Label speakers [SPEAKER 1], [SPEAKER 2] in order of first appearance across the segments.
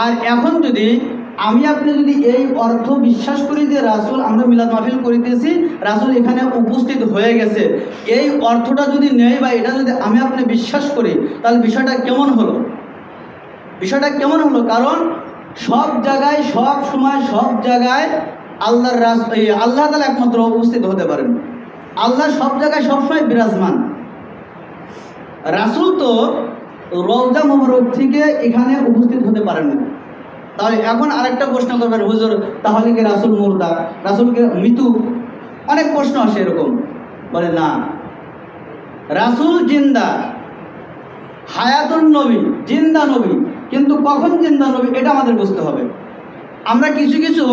[SPEAKER 1] আর এখন যদি আমি আপনি যদি এই অর্থ বিশ্বাস করি যে রাসূল, আমরা মিলাদ মাহফিল করিতেছি, রাসূল এখানে উপস্থিত হয়ে গেছে, এই অর্থটা যদি নেই বা এটা যদি আমি আপনি বিশ্বাস করি, তাহলে বিষয়টা কেমন হলো? বিষয়টা কেমন হলো? কারণ সব জায়গায় সব সময় সব জায়গায় আল্লাহ তাআলা একমাত্র উপস্থিত হতে পারেন। আল্লাহ সব জায়গায় সবসময় বিরাজমান। রাসূল তো রওজা মুবারক থেকে এখানে উপস্থিত হতে পারেন না। তাহলে এখন আরেকটা প্রশ্ন করবেন, হুজুর তাহলে কি রাসূল মুর্দা, রাসূলকে মৃত্যু? অনেক প্রশ্ন আসে এরকম। বলে না, রাসূল জিন্দা, হায়াতুন নবী, জিন্দা নবী, কিন্তু কখন জিন্দা নবী এটা আমাদের বুঝতে হবে। আমরা কিছু কিছু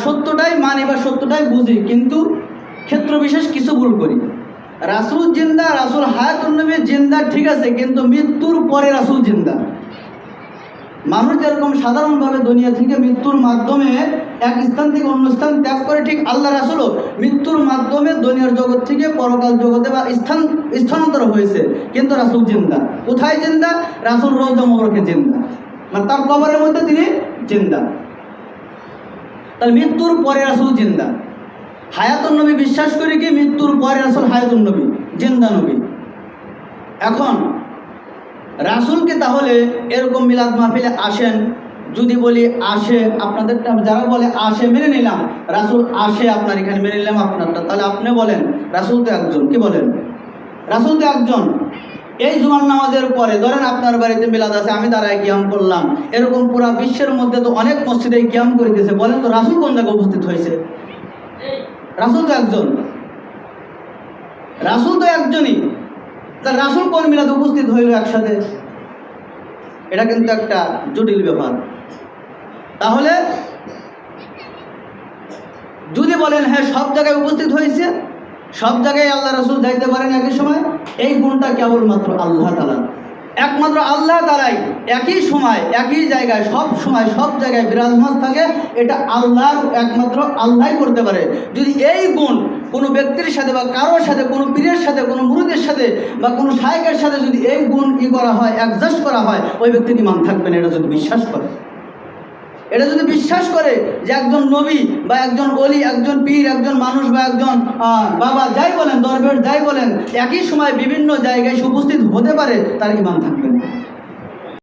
[SPEAKER 1] সত্যটাই মানি বা সত্যটাই বুঝি, কিন্তু ক্ষেত্র বিশেষ কিছু ভুল করি। রাসূল জিন্দা, রাসূল হায়াতুন নবী জিন্দা, ঠিক আছে, কিন্তু মৃত্যুর পরে রাসূল জিন্দা। মানুষ যেরকম সাধারণভাবে দুনিয়া থেকে মৃত্যুর মাধ্যমে এক স্থান থেকে অন্য স্থান ত্যাগ করে, ঠিক আল্লাহ রাসূলও মৃত্যুর মাধ্যমে দুনিয়ার জগৎ থেকে পরকাল জগতে বা স্থানান্তর হয়েছে, কিন্তু রাসূল জিন্দা। কোথায় জিন্দা? রাসূল রওজা মুবারকে জিন্দা, মানে তার কবরের মধ্যে তিনি জিন্দা। তাহলে মৃত্যুর পরে রাসূল জিন্দা। হায়াতুন নবী বিশ্বাস করি কি মৃত্যুর পরে রাসূল হায়াতুন নবী, জিন্দা নবী। এখন রাসূলকে তাহলে এরকম মিলাদ মাহফিলে আসেন, যদি বলি আসে, আপনাদেরটা যারা বলে আসে মেনে নিলাম, রাসূল আসে আপনার এখানে মেনে নিলাম আপনারটা, তাহলে আপনি বলেন রাসূল তো একজন, কি বলেন? রাসূল তো একজন। এই জুমার নামাজের পরে ধরেন আপনার বাড়িতে মিলাদ আছে, আমি দাঁড়ায় কিয়াম করলাম, এরকম পুরা বিশ্বের মধ্যে তো অনেক মসজিদে কিয়াম করিতেছে, বলেন তো রাসূল কোন জায়গায় উপস্থিত হয়েছে? রাসূল তো একজন, রাসূল তো একজনই। তা রাসূল কোন মিলাদে উপস্থিত হইল একসাথে? এটা কিন্তু একটা জটিল ব্যাপার। তাহলে যদি বলেন হ্যাঁ সব জায়গায় উপস্থিত হয়েছে, সব জায়গায় আল্লাহ রাসূল যাইতে পারেন একই সময়, এই গুণটা কেবলমাত্র আল্লাহ তাআলা, একমাত্র আল্লাহ তাআলাই একই সময় একই জায়গায় সব সময় সব জায়গায় বিরাজমান থাকে, এটা আল্লাহর, একমাত্র আল্লাহই করতে পারে। যদি এই গুণ কোনো ব্যক্তির সাথে বা কারোর সাথে, কোনো পীরের সাথে, কোনো মুরিদের সাথে বা কোনো শায়েখের সাথে যদি এই গুণ করা হয়, অ্যাডজাস্ট করা হয়, ওই ব্যক্তির ঈমান থাকবে না। এটা যদি বিশ্বাস করে, এটা যদি বিশ্বাস করে যে একজন নবী বা একজন ওলি, একজন পীর, একজন মানুষ বা একজন বাবা যাই বলেন, দরবেশ যাই বলেন, একই সময় বিভিন্ন জায়গায় উপস্থিত হতে পারে, তার ঈমান থাকবে না।